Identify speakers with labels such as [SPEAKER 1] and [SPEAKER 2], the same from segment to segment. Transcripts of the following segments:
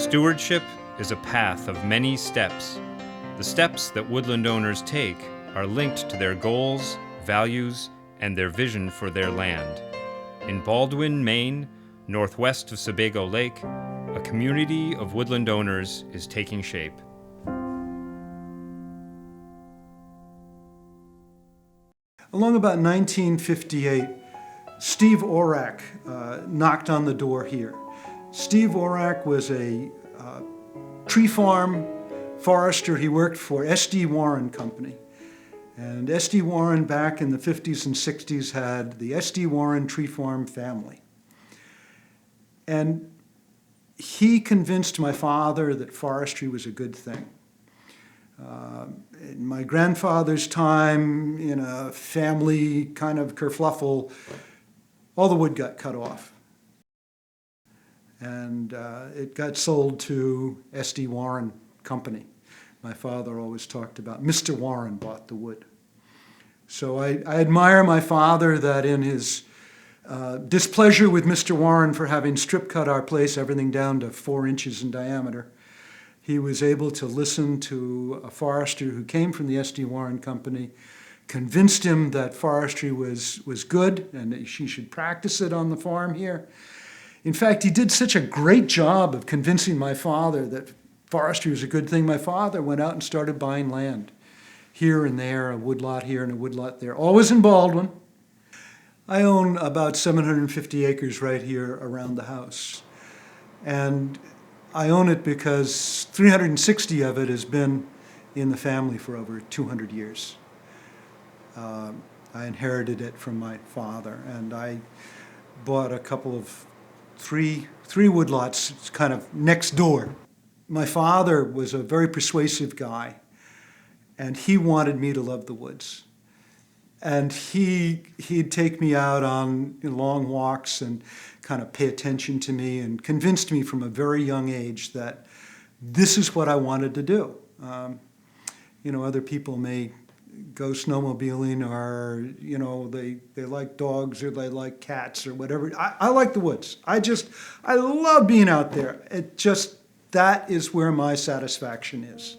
[SPEAKER 1] Stewardship is a path of many steps. The steps that woodland owners take are linked to their goals, values, and their vision for their land. In Baldwin, Maine, northwest of Sebago Lake, a community of woodland owners is taking shape.
[SPEAKER 2] Along about 1958, Steve Orak knocked on the door here. Steve Orak was a tree farm forester. He worked for S.D. Warren Company. And S.D. Warren back in the 50s and 60s had the S.D. Warren tree farm family. And he convinced my father that forestry was a good thing. In my grandfather's time, in a family kind of kerfluffle, all the wood got cut off. And it got sold to S.D. Warren Company. My father always talked about Mr. Warren bought the wood. So I admire my father that in his displeasure with Mr. Warren for having strip cut our place, everything down to 4 inches in diameter, he was able to listen to a forester who came from the S.D. Warren Company, convinced him that forestry was good and that she should practice it on the farm here. In fact, he did such a great job of convincing my father that forestry was a good thing. My father went out and started buying land here and there, a woodlot here and a woodlot there, always in Baldwin. I own about 750 acres right here around the house. And I own it because 360 of it has been in the family for over 200 years. I inherited it from my father, and I bought a couple of three woodlots kind of next door. My father was a very persuasive guy, and he wanted me to love the woods. And he'd take me out on long walks and kind of pay attention to me and convinced me from a very young age that this is what I wanted to do. Other people may go snowmobiling or, they like dogs or they like cats or whatever. I like the woods. I love being out there. That is where my satisfaction is.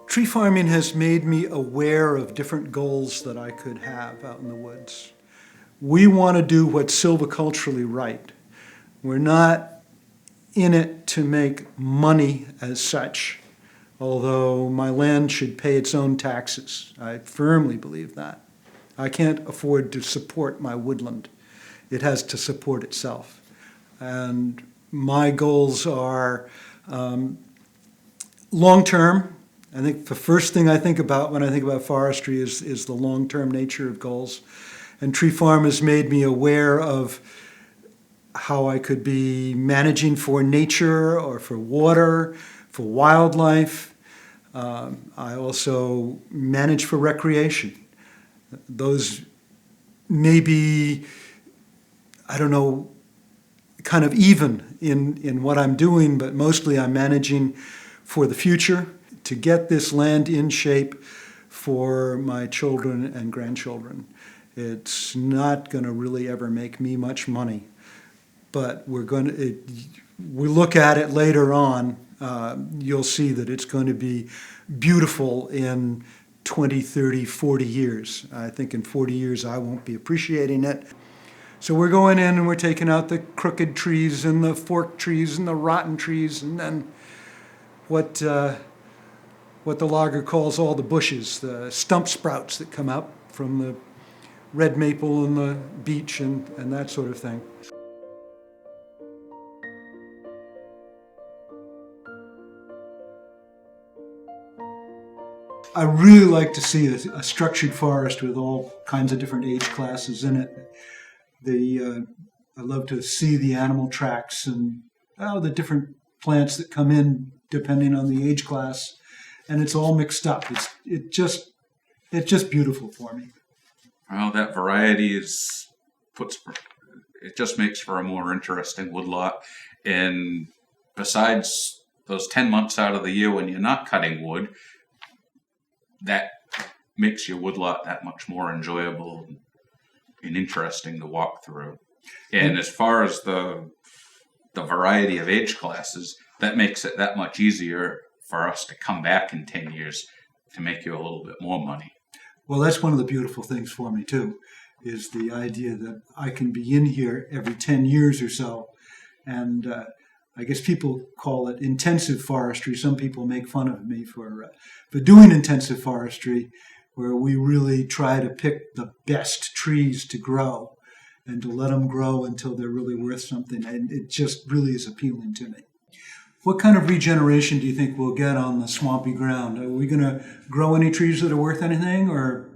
[SPEAKER 2] Tree farming has made me aware of different goals that I could have out in the woods. We want to do what's silviculturally right. We're not in it to make money as such, although my land should pay its own taxes. I firmly believe that. I can't afford to support my woodland. It has to support itself. And my goals are long-term. I think the first thing I think about when I think about forestry is the long-term nature of goals. And tree farm has made me aware of how I could be managing for nature or for water, for wildlife. I also manage for recreation. Those may be, kind of even in what I'm doing, but mostly I'm managing for the future to get this land in shape for my children and grandchildren. It's not going to really ever make me much money, but we look at it later on, you'll see that it's going to be beautiful in 20, 30, 40 years. I think in 40 years I won't be appreciating it. So we're going in and we're taking out the crooked trees and the forked trees and the rotten trees, and then what the logger calls all the bushes, the stump sprouts that come up from the red maple and the beech and that sort of thing. I really like to see a structured forest with all kinds of different age classes in it. I love to see the animal tracks and the different plants that come in depending on the age class, and it's all mixed up. It's just beautiful for me.
[SPEAKER 3] Well, that variety it just makes for a more interesting woodlot. And besides those 10 months out of the year when you're not cutting wood, that makes your woodlot that much more enjoyable and interesting to walk through. And as far as the variety of age classes, that makes it that much easier for us to come back in 10 years to make you a little bit more money.
[SPEAKER 2] Well, that's one of the beautiful things for me, too, is the idea that I can be in here every 10 years or so. And I guess people call it intensive forestry. Some people make fun of me for doing intensive forestry, where we really try to pick the best trees to grow and to let them grow until they're really worth something. And it just really is appealing to me. What kind of regeneration do you think we'll get on the swampy ground? Are we going to grow any trees that are worth anything, or?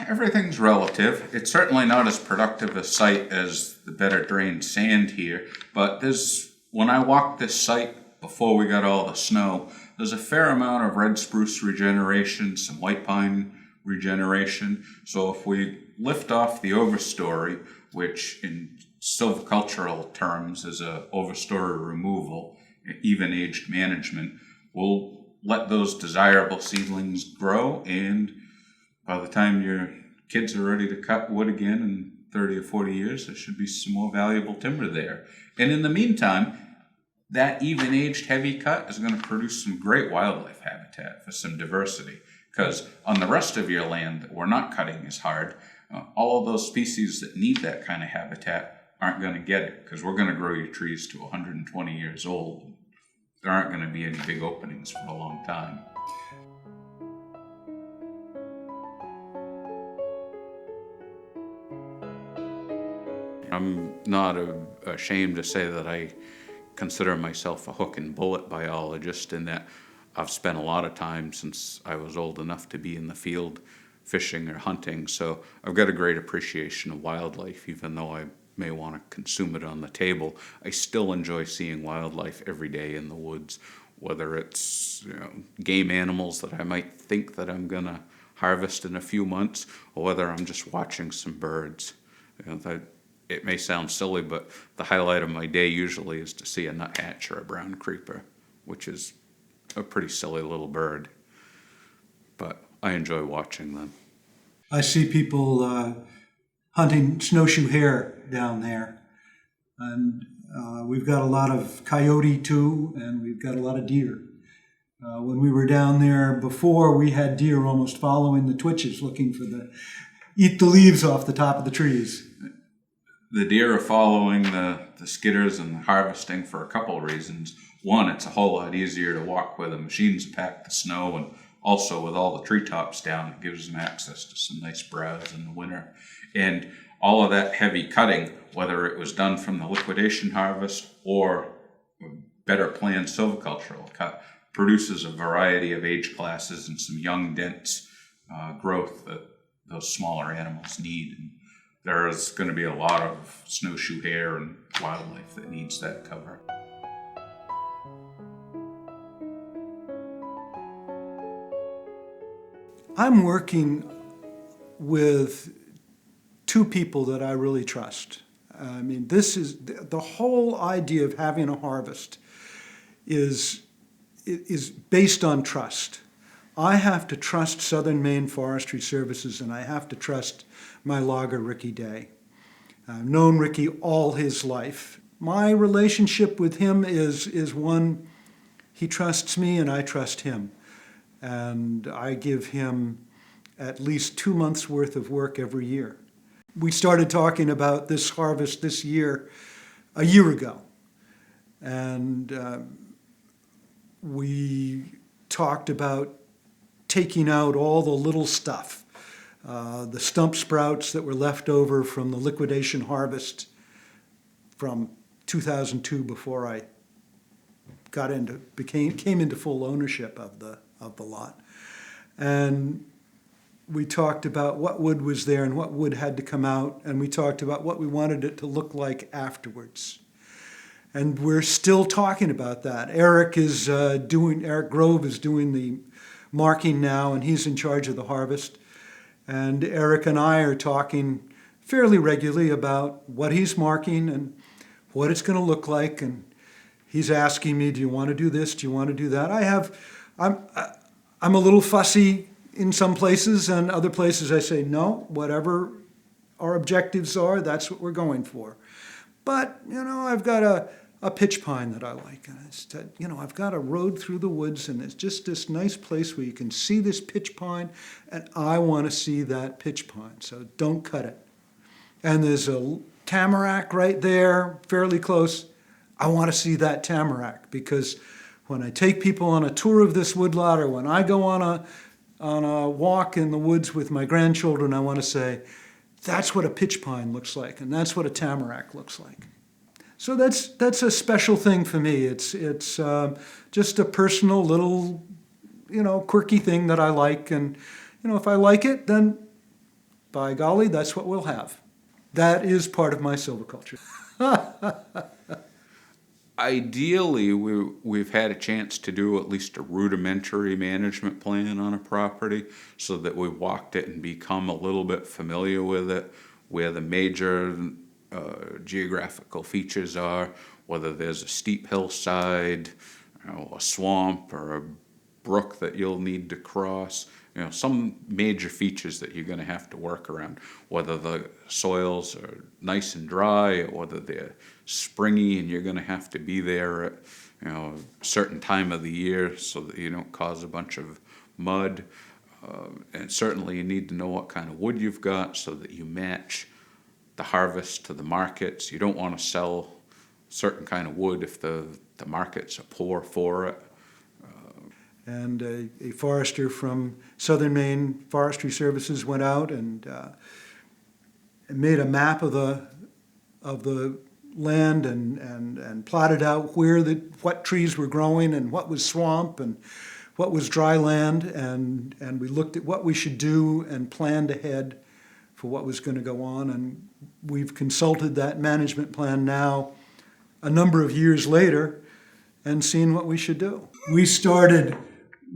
[SPEAKER 3] Everything's relative. It's certainly not as productive a site as the better drained sand here, but when I walked this site before we got all the snow, there's a fair amount of red spruce regeneration, some white pine regeneration. So if we lift off the overstory, which in silvicultural terms is a overstory removal, even aged management, we'll let those desirable seedlings grow, and by the time your kids are ready to cut wood again in 30 or 40 years, there should be some more valuable timber there. And in the meantime, that even aged heavy cut is going to produce some great wildlife habitat for some diversity, because on the rest of your land that we're not cutting as hard, all of those species that need that kind of habitat aren't going to get it, because we're going to grow your trees to 120 years old. There aren't going to be any big openings for a long time. I'm not ashamed to say that I consider myself a hook and bullet biologist, in that I've spent a lot of time since I was old enough to be in the field fishing or hunting, so I've got a great appreciation of wildlife. Even though I may want to consume it on the table, I still enjoy seeing wildlife every day in the woods, whether it's game animals that I might think that I'm going to harvest in a few months, or whether I'm just watching some birds. It may sound silly, but the highlight of my day usually is to see a nuthatch or a brown creeper, which is a pretty silly little bird, but I enjoy watching them.
[SPEAKER 2] I see people hunting snowshoe hare down there, and we've got a lot of coyote too, and we've got a lot of deer. When we were down there before, we had deer almost following the twitches, looking for eat the leaves off the top of the trees.
[SPEAKER 3] The deer are following the skidders and the harvesting for a couple of reasons. One, it's a whole lot easier to walk where the machines pack the snow, and also with all the treetops down, it gives them access to some nice browse in the winter. And all of that heavy cutting, whether it was done from the liquidation harvest or better planned silvicultural cut, produces a variety of age classes and some young, dense growth that those smaller animals need. And there's going to be a lot of snowshoe hare and wildlife that needs that cover.
[SPEAKER 2] I'm working with two people that I really trust. I mean, this is the whole idea of having a harvest is based on trust. I have to trust Southern Maine Forestry Services, and I have to trust my logger, Ricky Day. I've known Ricky all his life. My relationship with him is one, he trusts me and I trust him. And I give him at least 2 months' worth of work every year. We started talking about this harvest this year a year ago. And we talked about taking out all the little stuff, the stump sprouts that were left over from the liquidation harvest from 2002, before I came into full ownership of the lot. And we talked about what wood was there and what wood had to come out, and we talked about what we wanted it to look like afterwards. And we're still talking about that. Eric Grove is doing the marking now, and he's in charge of the harvest. And Eric and I are talking fairly regularly about what he's marking and what it's going to look like. And he's asking me, do you want to do this? Do you want to do that? I'm a little fussy in some places, and other places I say, no, whatever our objectives are, that's what we're going for. But, I've got a pitch pine that I like. And I said, I've got a road through the woods, and it's just this nice place where you can see this pitch pine, and I want to see that pitch pine, so don't cut it. And there's a tamarack right there, fairly close. I want to see that tamarack, because when I take people on a tour of this woodlot, or when I go on a walk in the woods with my grandchildren, I want to say, that's what a pitch pine looks like, and that's what a tamarack looks like. So that's a special thing for me. It's just a personal little, quirky thing that I like, and if I like it, then by golly, that's what we'll have. That is part of my silviculture.
[SPEAKER 3] Ideally, we've had a chance to do at least a rudimentary management plan on a property so that we walked it and become a little bit familiar with it, where the major geographical features are, whether there's a steep hillside, a swamp, or a brook that you'll need to cross. Some major features that you're going to have to work around, whether the soils are nice and dry, or whether they're springy and you're going to have to be there at a certain time of the year so that you don't cause a bunch of mud. And certainly you need to know what kind of wood you've got so that you match the harvest to the markets. You don't want to sell certain kind of wood if the markets are poor for it.
[SPEAKER 2] And a forester from Southern Maine Forestry Services went out and made a map of the land and plotted out what trees were growing and what was swamp and what was dry land, and we looked at what we should do and planned ahead for what was going to go on. And we've consulted that management plan now a number of years later and seen what we should do. We started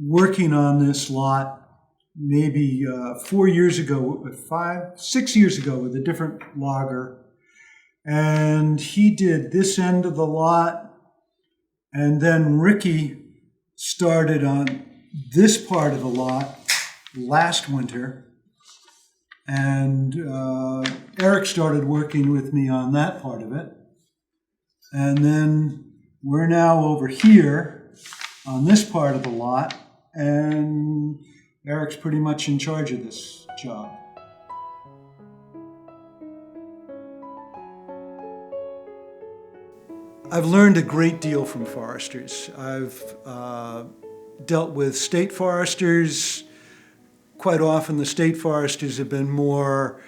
[SPEAKER 2] working on this lot maybe 6 years ago with a different logger. And he did this end of the lot, and then Ricky started on this part of the lot last winter, and Eric started working with me on that part of it. And then we're now over here on this part of the lot, and Eric's pretty much in charge of this job. I've learned a great deal from foresters. I've dealt with state foresters. Quite often the state foresters have been more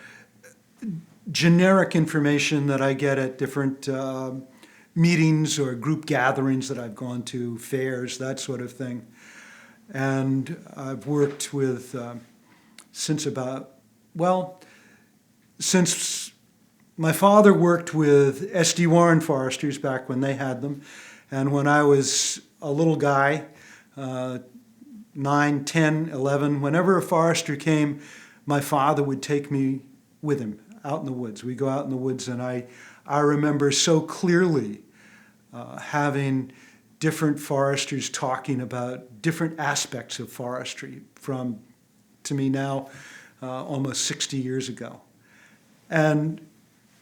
[SPEAKER 2] generic information that I get at different meetings or group gatherings that I've gone to, fairs, that sort of thing. And I've worked with since my father worked with S.D. Warren foresters back when they had them. And when I was a little guy, 9, 10, 11, whenever a forester came, my father would take me with him out in the woods. We'd go out in the woods, and I remember so clearly having different foresters talking about different aspects of forestry from, to me now, almost 60 years ago. And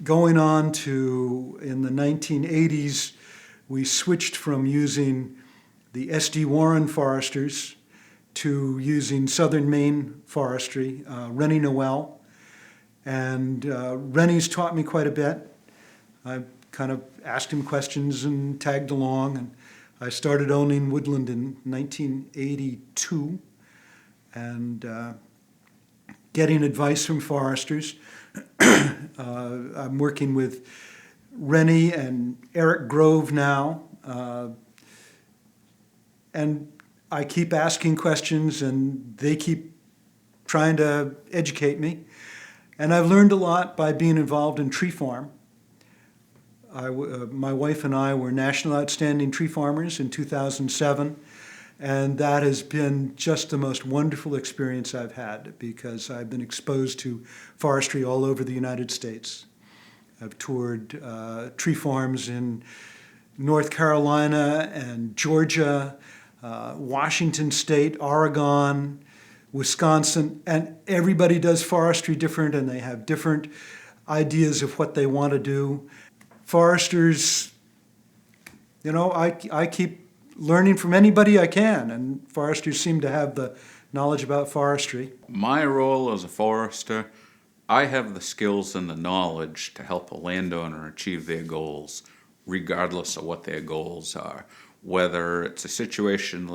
[SPEAKER 2] going on to, in the 1980s, we switched from using the S.D. Warren foresters to using Southern Maine forestry, Rennie Noel. And Rennie's taught me quite a bit. I kind of asked him questions and tagged along. And I started owning woodland in 1982 and getting advice from foresters. I'm working with Rennie and Eric Grove now, and I keep asking questions and they keep trying to educate me. And I've learned a lot by being involved in tree farm. My wife and I were National Outstanding Tree Farmers in 2007, and that has been just the most wonderful experience I've had because I've been exposed to forestry all over the United States. I've toured tree farms in North Carolina and Georgia, Washington State, Oregon, Wisconsin, and everybody does forestry different, and they have different ideas of what they want to do. Foresters, I keep learning from anybody I can, and foresters seem to have the knowledge about forestry.
[SPEAKER 3] My role as a forester, I have the skills and the knowledge to help a landowner achieve their goals, regardless of what their goals are. Whether it's a situation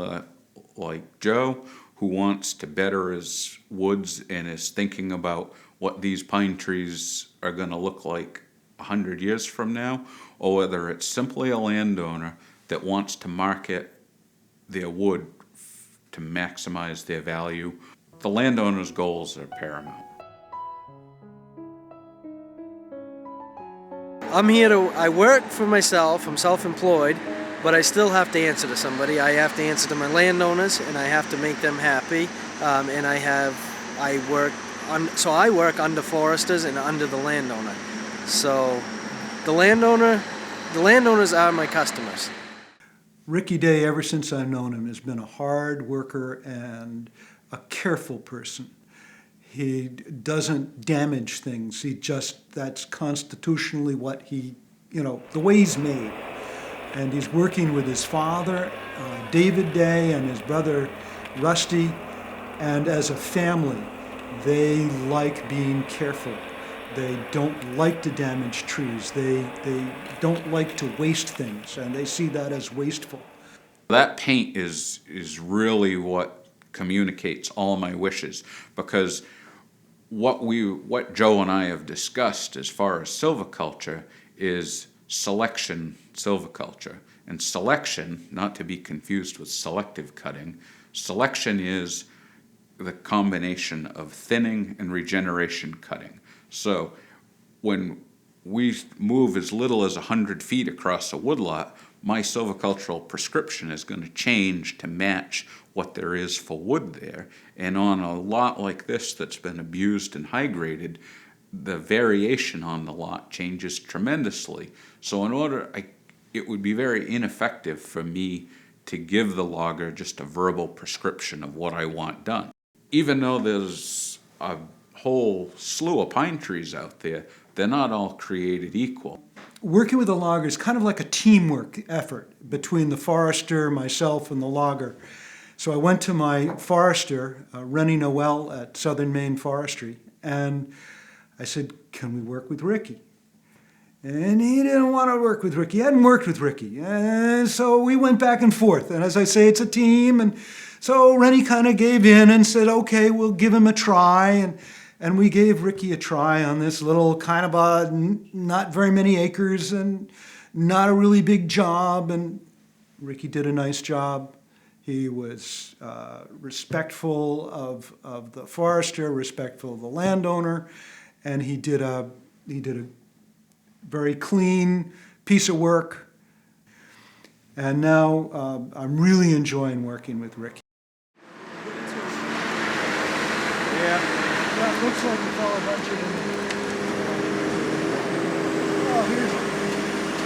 [SPEAKER 3] like Joe, who wants to better his woods and is thinking about what these pine trees are going to look like 100 years from now, or whether it's simply a landowner that wants to market their wood to maximize their value. The landowner's goals are paramount.
[SPEAKER 4] I work for myself, I'm self-employed, but I still have to answer to somebody. I have to answer to my landowners, and I have to make them happy. And I work under foresters and under the landowner. So the landowners are my customers.
[SPEAKER 2] Ricky Day, ever since I've known him, has been a hard worker and a careful person. He doesn't damage things. That's constitutionally what the way he's made. And he's working with his father, David Day, and his brother, Rusty. And as a family, they like being careful. They don't like to damage trees. They don't like to waste things, and they see that as wasteful.
[SPEAKER 3] That paint is really what communicates all my wishes, because what Joe and I have discussed as far as silviculture is selection silviculture. And selection, not to be confused with selective cutting, selection is the combination of thinning and regeneration cutting. So when we move as little as 100 feet across a woodlot, my silvicultural prescription is going to change to match what there is for wood there. And on a lot like this that's been abused and high graded, the variation on the lot changes tremendously. So it would be very ineffective for me to give the logger just a verbal prescription of what I want done. Even though there's a whole slew of pine trees out there, they're not all created equal.
[SPEAKER 2] Working with a logger is kind of like a teamwork effort between the forester, myself, and the logger. So I went to my forester, Rennie Noel at Southern Maine Forestry, and I said, can we work with Ricky? And he didn't want to work with Ricky. He hadn't worked with Ricky. And so we went back and forth. And as I say, it's a team. And so Rennie kind of gave in and said, okay, we'll give him a try. And we gave Ricky a try on this little kind of not very many acres and not a really big job. And Ricky did a nice job. He was respectful of the forester, respectful of the landowner, and he did a very clean piece of work. And now I'm really enjoying working with Ricky. Yeah, it looks like we fell a bunch of them. Oh,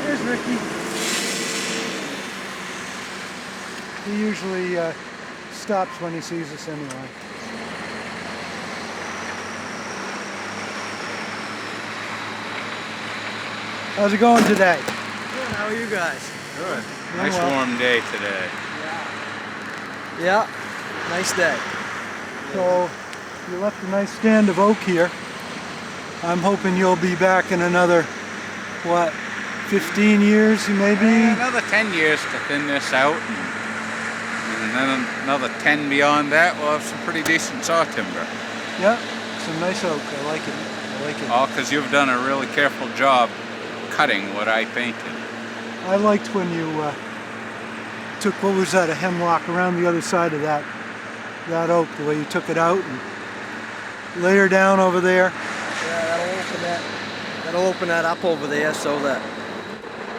[SPEAKER 2] here's Ricky. He usually stops when he sees us anyway. How's it going today?
[SPEAKER 4] Good, how are you guys?
[SPEAKER 3] Good. Nice warm day today.
[SPEAKER 4] Yeah, nice day.
[SPEAKER 2] So you left a nice stand of oak here. I'm hoping you'll be back in another, 15 years maybe?
[SPEAKER 3] Another 10 years to thin this out. And then another 10 beyond that, we'll have some pretty decent saw timber.
[SPEAKER 2] Yeah, some nice oak. I like it.
[SPEAKER 3] All because you've done a really careful job cutting what I painted.
[SPEAKER 2] I liked when you took, what was that, a hemlock around the other side of that oak, the way you took it out and laid her down over there.
[SPEAKER 4] Yeah, that'll open that up over there so that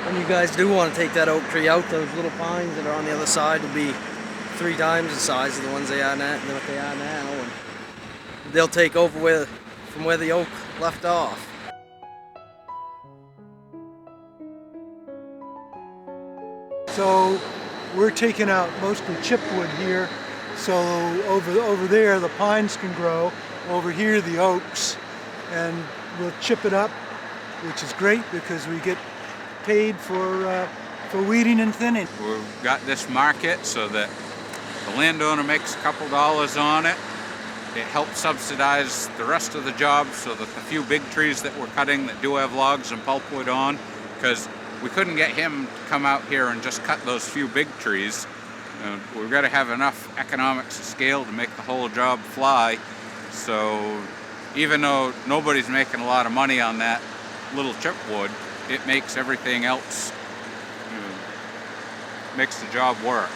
[SPEAKER 4] when you guys do want to take that oak tree out, those little pines that are on the other side will be 3 times the size of the ones they are now, and they'll take over from where the oak left off.
[SPEAKER 2] So we're taking out mostly chipwood here, So over there the pines can grow, over here the oaks, and we'll chip it up, which is great because we get paid for weeding and thinning.
[SPEAKER 3] We've got this market so that the landowner makes a couple dollars on it. It helps subsidize the rest of the job so that the few big trees that we're cutting that do have logs and pulpwood on, because we couldn't get him to come out here and just cut those few big trees. We've got to have enough economics of scale to make the whole job fly. So even though nobody's making a lot of money on that little chipwood, it makes everything else, makes the job work.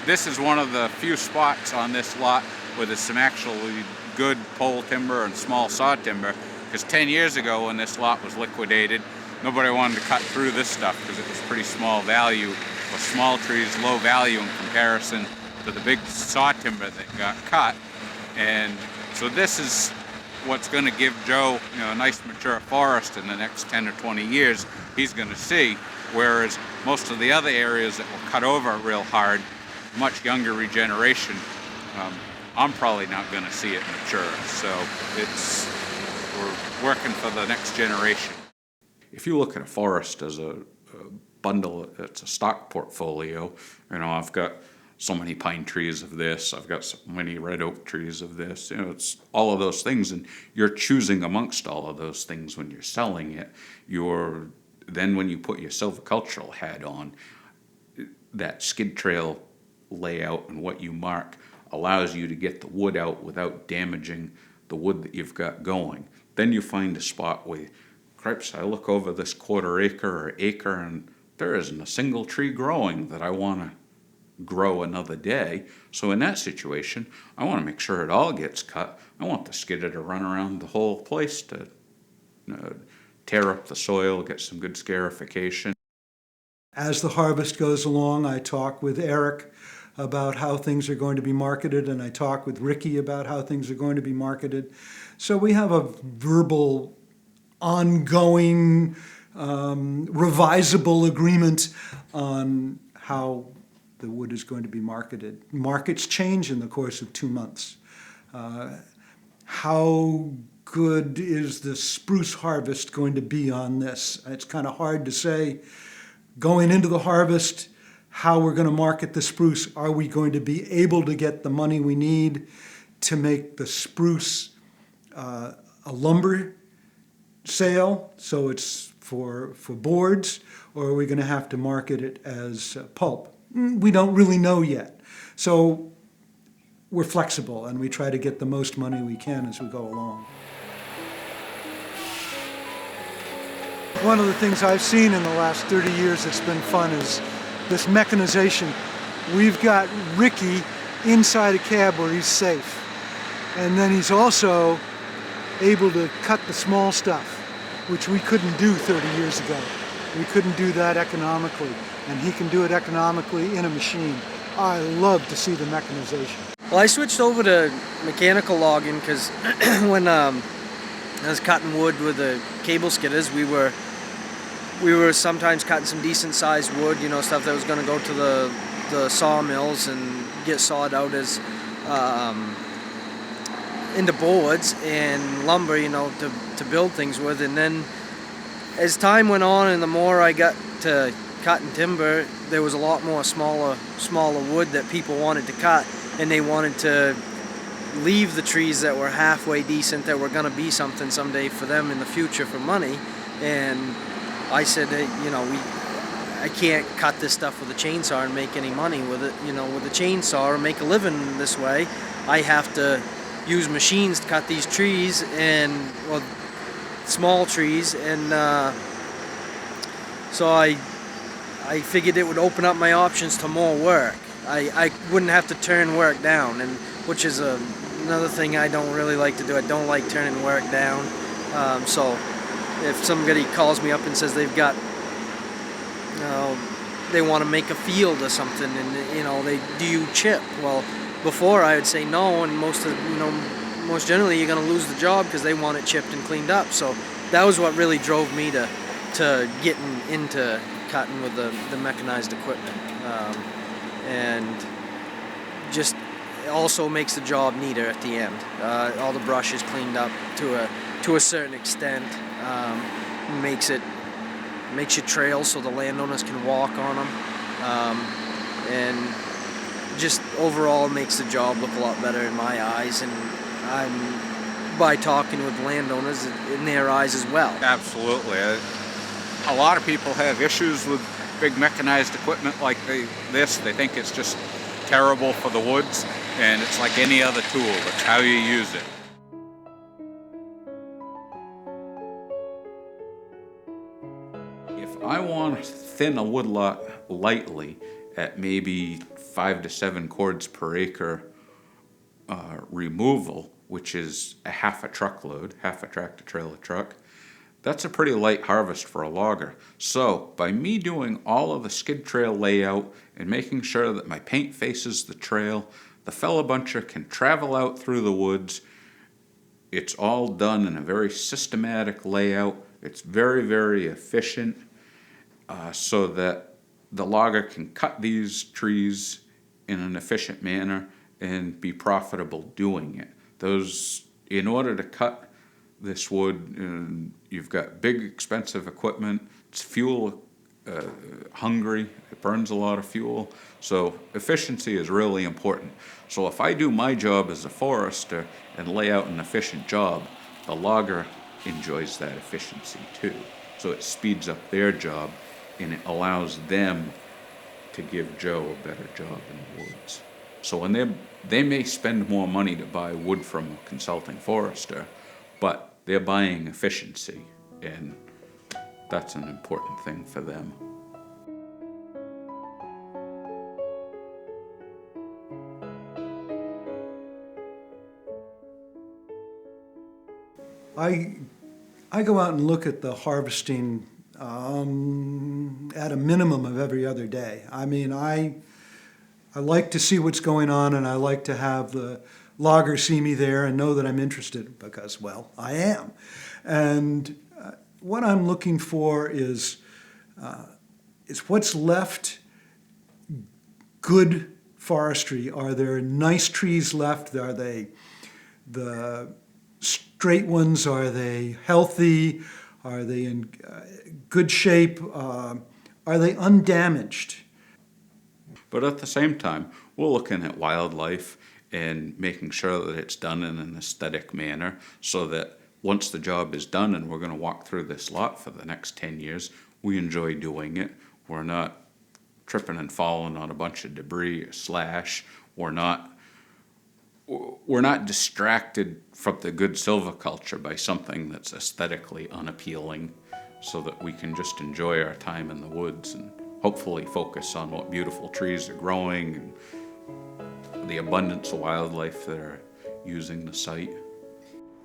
[SPEAKER 3] This is one of the few spots on this lot where there's some actually good pole timber and small saw timber, because 10 years ago when this lot was liquidated, nobody wanted to cut through this stuff because it was pretty small value, or small trees, low value in comparison to the big saw timber that got cut. And so this is what's going to give Joe, a nice mature forest in the next 10 or 20 years he's going to see, whereas most of the other areas that will cut over real hard, much younger regeneration, I'm probably not going to see it mature. So we're working for the next generation. If you look at a forest as a bundle, it's a stock portfolio. I've got so many pine trees of this, I've got so many red oak trees of this, it's all of those things, and you're choosing amongst all of those things when you're selling it. Then when you put your silvicultural hat on, that skid trail layout and what you mark allows you to get the wood out without damaging the wood that you've got going. Then you find a spot where, cripes, I look over this quarter acre or acre and there isn't a single tree growing that I want to grow another day. So in that situation, I want to make sure it all gets cut. I want the skidder to run around the whole place to tear up the soil, get some good scarification.
[SPEAKER 2] As the harvest goes along, I talk with Eric about how things are going to be marketed, and I talk with Ricky about how things are going to be marketed. So we have a verbal, ongoing, revisable agreement on how the wood is going to be marketed. Markets change in the course of 2 months. How good is the spruce harvest going to be on this? It's kind of hard to say going into the harvest how we're going to market the spruce. Are we going to be able to get the money we need to make the spruce a lumber sale, so it's for boards, or are we going to have to market it as pulp? We don't really know yet. So we're flexible and we try to get the most money we can as we go along. One of the things I've seen in the last 30 years that's been fun is this mechanization. We've got Ricky inside a cab where he's safe. And then he's also able to cut the small stuff, which we couldn't do 30 years ago. We couldn't do that economically, and he can do it economically in a machine. I love to see the mechanization.
[SPEAKER 4] Well, I switched over to mechanical logging because when I was cutting wood with the cable skidders, we were sometimes cutting some decent sized wood, stuff that was going to go to the sawmills and get sawed out as into boards and lumber, to build things with. And then as time went on and the more I got to cutting timber, there was a lot more smaller wood that people wanted to cut, and they wanted to leave the trees that were halfway decent, that were going to be something someday for them in the future for money. And I said, I can't cut this stuff with a chainsaw and make any money with it, with a chainsaw or make a living this way. I have to use machines to cut these trees, and small trees, and so I figured it would open up my options to more work. I wouldn't have to turn work down, and which is another thing I don't really like to do. I don't like turning work down. So if somebody calls me up and says they've got, they want to make a field or something, and do you chip? Well, before I would say no, and most generally you're going to lose the job because they want it chipped and cleaned up. So that was what really drove me to getting into cutting with the mechanized equipment, and just it also makes the job neater at the end. All the brush is cleaned up to a certain extent. Makes your trails so the landowners can walk on them, and just overall makes the job look a lot better in my eyes, and by talking with landowners in their eyes as well.
[SPEAKER 3] Absolutely. A lot of people have issues with big mechanized equipment like this. They think it's just terrible for the woods, and it's like any other tool. It's how you use it. If I want to thin a woodlot lightly at maybe 5 to 7 cords per acre removal, which is a half a truckload, half a tractor trailer truck, that's a pretty light harvest for a logger. So by me doing all of the skid trail layout and making sure that my paint faces the trail, the fellow buncher can travel out through the woods. It's all done in a very systematic layout. It's very, very efficient, so that the logger can cut these trees in an efficient manner and be profitable doing it. In order to cut this wood, you've got big expensive equipment, it's fuel hungry, it burns a lot of fuel, so efficiency is really important. So if I do my job as a forester and lay out an efficient job, the logger enjoys that efficiency too. So it speeds up their job and it allows them to give Joe a better job in the woods. So when they may spend more money to buy wood from a consulting forester, but they're buying efficiency, and that's an important thing for them.
[SPEAKER 2] I go out and look at the harvesting at a minimum of every other day. I mean, I like to see what's going on, and I like to have the logger see me there and know that I'm interested, because, well, I am. And what I'm looking for is what's left good forestry. Are there nice trees left? Are they the straight ones? Are they healthy? Are they in good shape? Are they undamaged?
[SPEAKER 3] But at the same time, we're looking at wildlife and making sure that it's done in an aesthetic manner, so that once the job is done and we're going to walk through this lot for the next 10 years, we enjoy doing it. We're not tripping and falling on a bunch of debris or slash. We're not distracted from the good silviculture by something that's aesthetically unappealing, so that we can just enjoy our time in the woods and hopefully focus on what beautiful trees are growing and the abundance of wildlife that are using the site.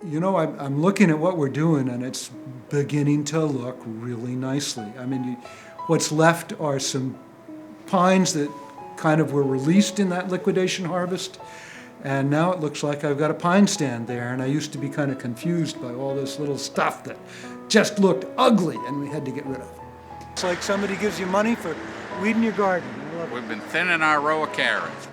[SPEAKER 2] You know, I'm looking at what we're doing, and it's beginning to look really nicely. I mean, what's left are some pines that kind of were released in that liquidation harvest, and now it looks like I've got a pine stand there, and I used to be kind of confused by all this little stuff that just looked ugly and we had to get rid of. It's like somebody gives you money for weeding your garden.
[SPEAKER 3] We've been thinning our row of carrots.